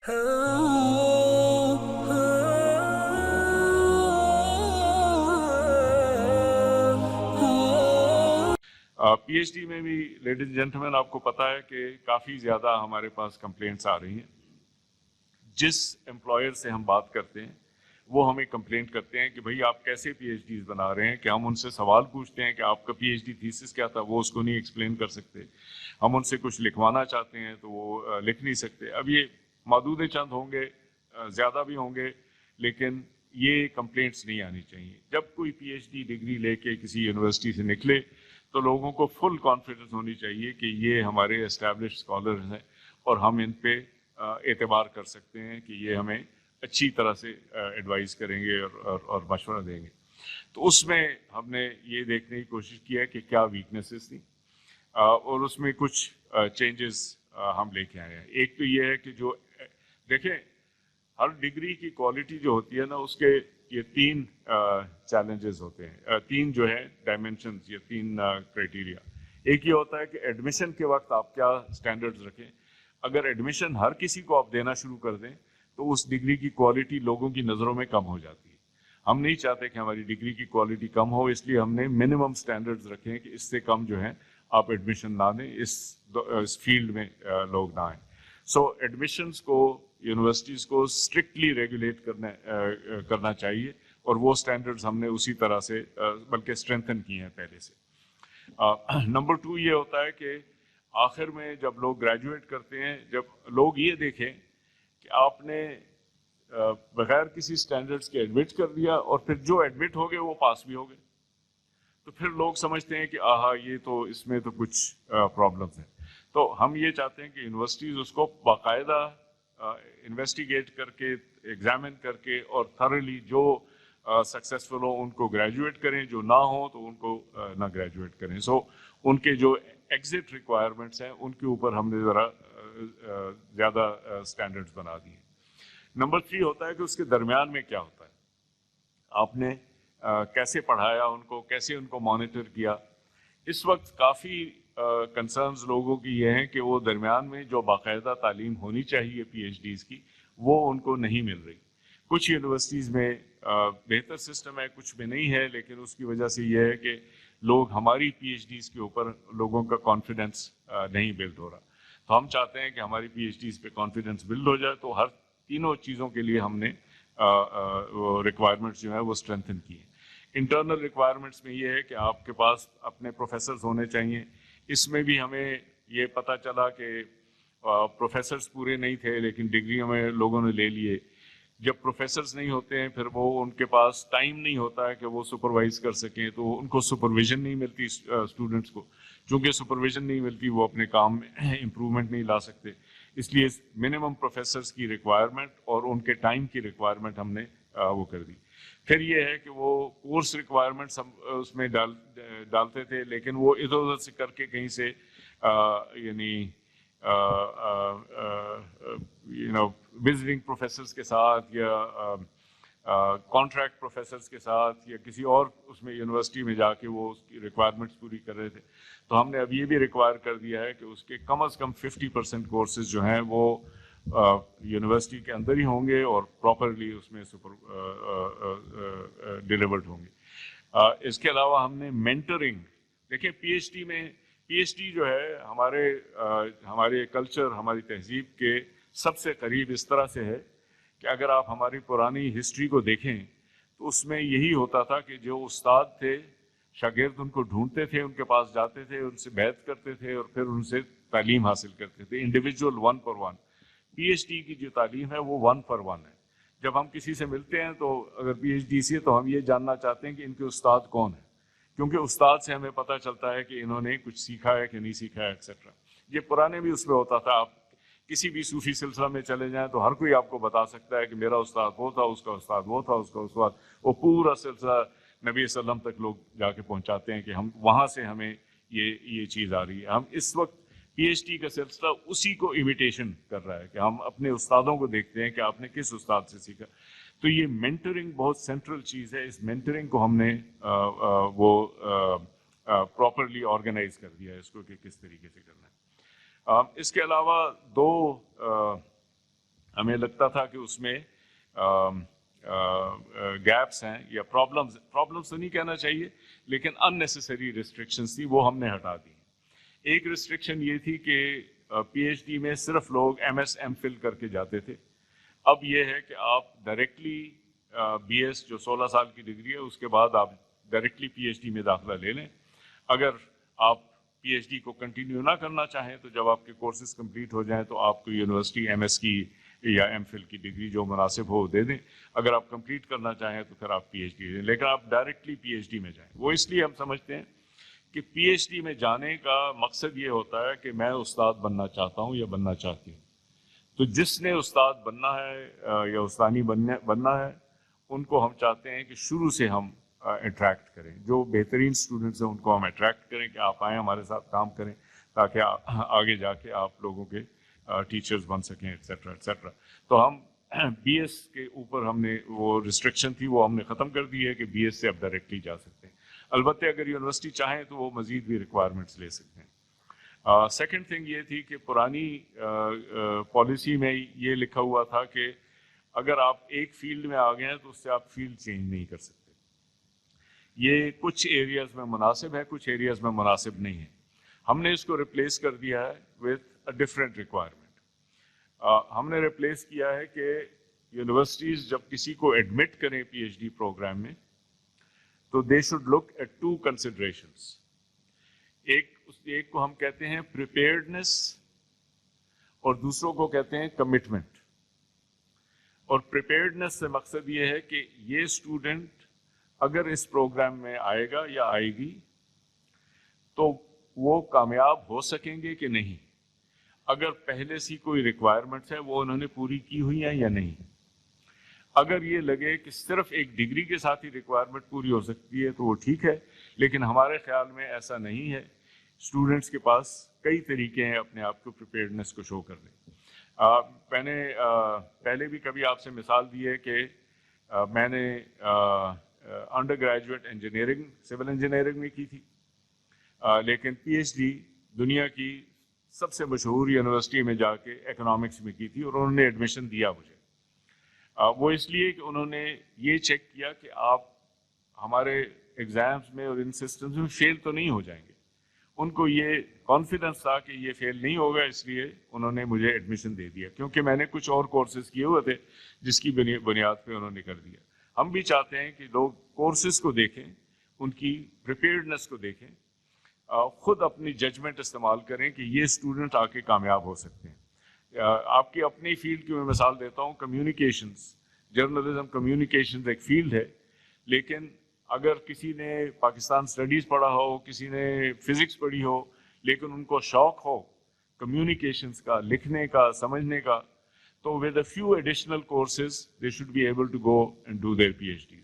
P H D میں بھی ladies gentleman آپ کو پتا ہے کہ کافی زیادہ ہمارے پاس کمپلینٹس آ رہی ہیں. جس امپلائر سے ہم بات کرتے ہیں وہ ہمیں کمپلینٹ کرتے ہیں کہ بھائی آپ کیسے پی ایچ ڈیز بنا رہے ہیں, کہ ہم ان سے سوال پوچھتے ہیں کہ آپ کا پی ایچ ڈی تھیسس کیا تھا, وہ اس کو نہیں ایکسپلین کر سکتے. ہم ان سے کچھ لکھوانا چاہتے ہیں تو وہ لکھ نہیں سکتے. اب یہ معدود چند ہوں گے, زیادہ بھی ہوں گے, لیکن یہ کمپلینٹس نہیں آنی چاہیے. جب کوئی پی ایچ ڈی ڈگری لے کے کسی یونیورسٹی سے نکلے تو لوگوں کو فل کانفیڈنس ہونی چاہیے کہ یہ ہمارے اسٹیبلشڈ اسکالرز ہیں اور ہم ان پہ اعتبار کر سکتے ہیں کہ یہ ہمیں اچھی طرح سے ایڈوائز کریں گے اور مشورہ دیں گے. تو اس میں ہم نے یہ دیکھنے کی کوشش کی ہے کہ کیا ویکنیسز تھیں اور اس میں کچھ چینجز ہم لے کے آئے ہیں. ایک تو یہ ہے کہ جو دیکھیں ہر ڈگری کی کوالٹی جو ہوتی ہے نا, اس کے یہ تین چیلنجز ہوتے ہیں, تین جو ہے ڈائمینشنز, یہ تین کرائٹیریا. ایک یہ ہوتا ہے کہ ایڈمیشن کے وقت آپ کیا سٹینڈرڈز رکھیں. اگر ایڈمیشن ہر کسی کو آپ دینا شروع کر دیں تو اس ڈگری کی کوالٹی لوگوں کی نظروں میں کم ہو جاتی ہے. ہم نہیں چاہتے کہ ہماری ڈگری کی کوالٹی کم ہو, اس لیے ہم نے منیمم سٹینڈرڈز رکھے کہ اس سے کم جو ہے آپ ایڈمیشن نہ دیں, اس فیلڈ میں لوگ نہ آئیں. سو ایڈمیشنز کو یونیورسٹیز کو اسٹرکٹلی ریگولیٹ کرنا چاہیے اور وہ سٹینڈرڈز ہم نے اسی طرح سے بلکہ اسٹرینتھن کیے ہیں پہلے سے. نمبر 2 یہ ہوتا ہے کہ آخر میں جب لوگ گریجویٹ کرتے ہیں, جب لوگ یہ دیکھیں کہ آپ نے بغیر کسی سٹینڈرڈز کے ایڈمٹ کر دیا اور پھر جو ایڈمٹ ہو گئے وہ پاس بھی ہو گئے, تو پھر لوگ سمجھتے ہیں کہ یہ تو اس میں تو کچھ پرابلمس ہیں. تو ہم یہ چاہتے ہیں کہ یونیورسٹیز اس کو باقاعدہ انویسٹیگیٹ کر کے, ایگزامن کر کے اور تھرلی جو سکسیسفل ہو ان کو گریجویٹ کریں, جو نہ ہو تو ان کو نہ گریجویٹ کریں. سو ان کے جو ایگزٹ ریکوائرمنٹس ہیں ان کے اوپر ہم نے ذرا زیادہ سٹینڈرڈز بنا دیے. نمبر 3 ہوتا ہے کہ اس کے درمیان میں کیا ہوتا ہے, آپ نے کیسے پڑھایا ان کو, کیسے ان کو مانیٹر کیا. اس وقت کافی کنسرنز لوگوں کی یہ ہیں کہ وہ درمیان میں جو باقاعدہ تعلیم ہونی چاہیے پی ایچ ڈیز کی وہ ان کو نہیں مل رہی. کچھ یونیورسٹیز میں بہتر سسٹم ہے, کچھ میں نہیں ہے, لیکن اس کی وجہ سے یہ ہے کہ لوگ ہماری پی ایچ ڈیز کے اوپر لوگوں کا کانفیڈنس نہیں بلڈ ہو رہا. تو ہم چاہتے ہیں کہ ہماری پی ایچ ڈیز پہ کانفیڈنس بلڈ ہو جائے. تو ہر تینوں چیزوں کے لیے ہم نے ریکوائرمنٹس جو ہے وہ اسٹرینتھن کی ہیں. انٹرنل ریکوائرمنٹس میں یہ ہے کہ آپ کے پاس اپنے پروفیسرز ہونے چاہیے. اس میں بھی ہمیں یہ پتہ چلا کہ پروفیسرز پورے نہیں تھے لیکن ڈگری ہمیں لوگوں نے لے لیے. جب پروفیسرز نہیں ہوتے ہیں پھر وہ ان کے پاس ٹائم نہیں ہوتا ہے کہ وہ سپروائز کر سکیں, تو ان کو سپرویژن نہیں ملتی اسٹوڈنٹس کو. چونکہ سپرویژن نہیں ملتی وہ اپنے کام میں امپرومنٹ نہیں لا سکتے. اس لیے منیمم پروفیسرز کی ریکوائرمنٹ اور ان کے ٹائم کی ریکوائرمنٹ ہم نے وہ کر دی. پھر یہ ہے کہ وہ کورس ریکوائرمنٹس ہم اس میں ڈالتے تھے, لیکن وہ ادھر ادھر سے کر کے کہیں سے یعنی وزٹنگ پروفیسرز کے ساتھ یا کانٹریکٹ پروفیسرز کے ساتھ یا کسی اور اس میں یونیورسٹی میں جا کے وہ اس کی ریکوائرمنٹس پوری کر رہے تھے. تو ہم نے اب یہ بھی ریکوائر کر دیا ہے کہ اس کے کم از کم 50% کورسز جو ہیں وہ یونیورسٹی کے اندر ہی ہوں گے اور پراپرلی اس میں ڈیلیورڈ ہوں گے. اس کے علاوہ ہم نے مینٹرنگ, دیکھیں پی ایچ ڈی جو ہے ہمارے کلچر, ہماری تہذیب کے سب سے قریب اس طرح سے ہے کہ اگر آپ ہماری پرانی ہسٹری کو دیکھیں تو اس میں یہی ہوتا تھا کہ جو استاد تھے شاگرد ان کو ڈھونڈتے تھے, ان کے پاس جاتے تھے, ان سے بیعت کرتے تھے اور پھر ان سے تعلیم حاصل کرتے تھے. انڈیویجول 1 پر 1. پی ایچ ڈی کی جو تعلیم ہے وہ 1 پر 1 ہے. جب ہم کسی سے ملتے ہیں تو اگر پی ایچ ڈی سے تو ہم یہ جاننا چاہتے ہیں کہ ان کے استاد کون ہیں, کیونکہ استاد سے ہمیں پتہ چلتا ہے کہ انہوں نے کچھ سیکھا ہے کہ نہیں سیکھا ہے ایکسیٹرا. یہ پرانے بھی اس میں ہوتا تھا. آپ کسی بھی صوفی سلسلہ میں چلے جائیں تو ہر کوئی آپ کو بتا سکتا ہے کہ میرا استاد وہ تھا, اس کا استاد وہ تھا, اس کا استاد وہ, پورا سلسلہ نبی صلی اللہ علیہ وسلم تک لوگ جا کے پہنچاتے ہیں کہ ہم وہاں سے ہمیں یہ چیز آ رہی ہے. ہم اس وقت پی ایچ ڈی کا سلسلہ اسی کو امیٹیشن کر رہا ہے کہ ہم اپنے استادوں کو دیکھتے ہیں کہ آپ نے کس استاد سے سیکھا. تو یہ مینٹرنگ بہت سینٹرل چیز ہے. اس مینٹرنگ کو ہم نے وہ پراپرلی آرگنائز کر دیا ہے اس کو کہ کس طریقے سے کرنا ہے. اس کے علاوہ 2 ہمیں لگتا تھا کہ اس میں گیپس ہیں یا پرابلمس تو نہیں کہنا چاہیے لیکن ان نیسیسری ریسٹرکشنس تھی، وہ ہم نے ہٹا دی۔ ایک ریسٹرکشن یہ تھی کہ پی ایچ ڈی میں صرف لوگ ایم ایس ایم فل کر کے جاتے تھے، اب یہ ہے کہ آپ ڈائریکٹلی بی ایس جو 16 سال کی ڈگری ہے اس کے بعد آپ ڈائریکٹلی پی ایچ ڈی میں داخلہ لے لیں۔ اگر آپ پی ایچ ڈی کو کنٹینیو نہ کرنا چاہیں تو جب آپ کے کورسز کمپلیٹ ہو جائیں تو آپ کو یونیورسٹی ایم ایس کی یا ایم فل کی ڈگری جو مناسب ہو دے دیں، اگر آپ کمپلیٹ کرنا چاہیں تو پھر آپ پی ایچ ڈی لیں، لیکن آپ ڈائریکٹلی پی ایچ ڈی میں جائیں۔ وہ اس لیے ہم سمجھتے ہیں کہ پی ایچ ڈی میں جانے کا مقصد یہ ہوتا ہے کہ میں استاد بننا چاہتا ہوں یا بننا چاہتی ہوں، تو جس نے استاد بننا ہے یا استانی بننا ہے ان کو ہم چاہتے ہیں کہ شروع سے ہم اٹریکٹ کریں، جو بہترین اسٹوڈنٹس ہیں ان کو ہم اٹریکٹ کریں کہ آپ آئیں ہمارے ساتھ کام کریں تاکہ آگے جا کے آپ لوگوں کے ٹیچرز بن سکیں ایٹسیٹرا ایٹسیٹرا۔ تو ہم بی ایس کے اوپر ہم نے وہ ریسٹرکشن تھی وہ ہم نے ختم کر دی ہے کہ بی ایس سے اب ڈائریکٹلی جا سکتے ہیں، البتہ اگر یونیورسٹی چاہیں تو وہ مزید بھی ریکوائرمنٹس لے سکتے ہیں۔ سیکنڈ تھنگ یہ تھی کہ پرانی پالیسی میں یہ لکھا ہوا تھا کہ اگر آپ ایک فیلڈ میں آ گئے ہیں تو اس سے آپ فیلڈ چینج نہیں کر سکتے۔ یہ کچھ ایریاز میں مناسب ہے، کچھ ایریاز میں مناسب نہیں ہے۔ ہم نے اس کو ریپلیس کر دیا ہے وتھ اے ڈفرینٹ ریکوائرمنٹ۔ ہم نے ریپلیس کیا ہے کہ یونیورسٹیز جب کسی کو ایڈمٹ کریں پی ایچ ڈی پروگرام میں تو they should look at two considerations. ایک کو ہم کہتے ہیں پریپیئرڈنس اور دوسروں کو کہتے ہیں کمٹمنٹ۔ اور پریپیئرڈنس سے مقصد یہ ہے کہ یہ اسٹوڈنٹ اگر اس پروگرام میں آئے گا یا آئے گی تو وہ کامیاب ہو سکیں گے کہ نہیں، اگر پہلے سے کوئی ریکوائرمنٹس ہے وہ انہوں نے پوری کی ہوئی ہیں یا نہیں۔ اگر یہ لگے کہ صرف ایک ڈگری کے ساتھ ہی ریکوائرمنٹ پوری ہو سکتی ہے تو وہ ٹھیک ہے، لیکن ہمارے خیال میں ایسا نہیں ہے۔ اسٹوڈنٹس کے پاس کئی طریقے ہیں اپنے آپ کو پریپیئرڈنس کو شو کرنے۔ میں نے پہلے بھی کبھی آپ سے مثال دی ہے کہ میں نے under graduate engineering civil engineering میں کی تھی، لیکن پی ایچ ڈی دنیا کی سب سے مشہور یونیورسٹی میں جا کے اکنامکس میں کی تھی، اور انہوں نے ایڈمیشن دیا مجھے۔ وہ اس لیے کہ انہوں نے یہ چیک کیا کہ آپ ہمارے ایگزامس میں اور ان سسٹمز میں فیل تو نہیں ہو جائیں گے۔ ان کو یہ کانفیڈنس تھا کہ یہ فیل نہیں ہوگا، اس لیے انہوں نے مجھے ایڈمیشن دے دیا، کیونکہ میں نے کچھ اور کورسز کیے ہوئے تھے جس کی بنیاد پہ انہوں نے کر دیا۔ ہم بھی چاہتے ہیں کہ لوگ کورسز کو دیکھیں، ان کی پریپیئرڈنس کو دیکھیں، خود اپنی ججمنٹ استعمال کریں کہ یہ اسٹوڈنٹ آ کے کامیاب ہو سکتے ہیں۔ آپ کی اپنی فیلڈ کی میں مثال دیتا ہوں، کمیونیکیشنز، جرنلزم کمیونیکیشنز ایک فیلڈ ہے، لیکن اگر کسی نے پاکستان اسٹڈیز پڑھا ہو، کسی نے فزکس پڑھی ہو، لیکن ان کو شوق ہو کمیونیکیشنز کا، لکھنے کا، سمجھنے کا، تو with a few additional courses they should be able to go and do their PhDs۔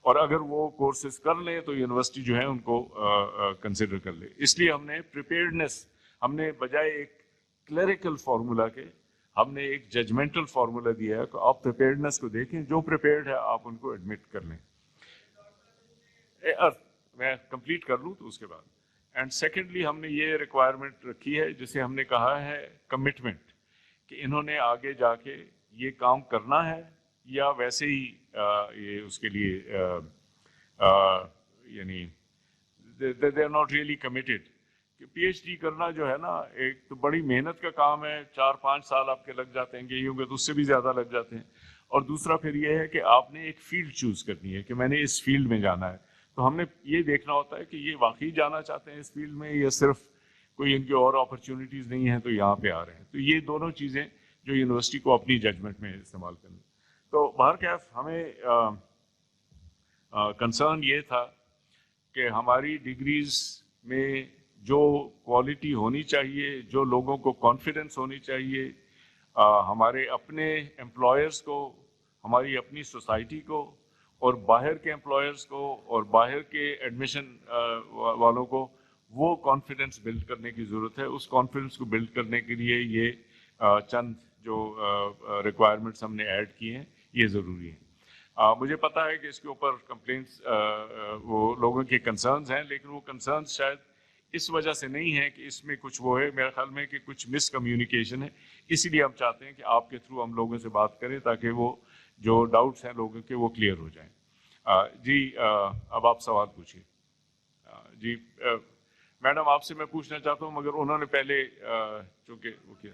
اور اگر وہ کورسز کر لیں تو یونیورسٹی جو ہے ان کو کنسیڈر کر لے۔ اس لیے ہم نے پریپیئرڈنس، ہم نے بجائے ایک کلیریکل فارمولا کے ہم نے ایک ججمنٹل فارمولا دیا ہے کہ آپ پریپیئرڈنس کو دیکھیں، جو پریپیئرڈ ہے آپ ان کو ایڈمٹ کر لیں۔ میں کمپلیٹ کر لوں تو اس کے بعد، اینڈ سیکنڈلی ہم نے یہ ریکوائرمنٹ رکھی ہے جسے ہم نے کہا ہے کمٹمنٹ، کہ انہوں نے آگے جا کے یہ کام کرنا ہے یا ویسے ہی یہ اس کے لیے یعنی they are not really committed۔ کہ پی ایچ ڈی کرنا جو ہے نا ایک تو بڑی محنت کا کام ہے، 4-5 سال آپ کے لگ جاتے ہیں، یوں گے تو اس سے بھی زیادہ لگ جاتے ہیں، اور دوسرا پھر یہ ہے کہ آپ نے ایک فیلڈ چوز کرنی ہے کہ میں نے اس فیلڈ میں جانا ہے، تو ہم نے یہ دیکھنا ہوتا ہے کہ یہ واقعی جانا چاہتے ہیں اس فیلڈ میں یا صرف کوئی ان کی اور اپرچونیٹیز نہیں ہیں تو یہاں پہ آ رہے ہیں۔ تو یہ دونوں چیزیں جو یونیورسٹی کو اپنی ججمنٹ میں استعمال کرنی۔ تو بہرکیف ہمیں کنسرن یہ تھا کہ ہماری ڈگریز میں جو کوالٹی ہونی چاہیے، جو لوگوں کو کانفیڈنس ہونی چاہیے، ہمارے اپنے امپلائرز کو، ہماری اپنی سوسائٹی کو، اور باہر کے امپلائرز کو اور باہر کے ایڈمیشن والوں کو وہ کانفیڈنس بلڈ کرنے کی ضرورت ہے۔ اس کانفیڈنس کو بلڈ کرنے کے لیے یہ چند جو ریکوائرمنٹس ہم نے ایڈ کی ہیں یہ ضروری ہیں۔ مجھے پتا ہے کہ اس کے اوپر کمپلینٹس وہ لوگوں کے کنسرنز ہیں، لیکن وہ کنسرنز شاید اس وجہ سے نہیں ہے کہ اس میں کچھ وہ ہے، میرے خیال میں کہ کچھ مس کمیونیکیشن ہے، اسی لیے ہم چاہتے ہیں کہ آپ کے تھرو ہم لوگوں سے بات کریں تاکہ وہ جو ڈاؤٹس ہیں لوگوں کے وہ کلیئر ہو جائیں۔ جی اب آپ سوال پوچھیے۔ جی میڈم آپ سے میں پوچھنا چاہتا ہوں مگر انہوں نے پہلے چونکہ وہ کیا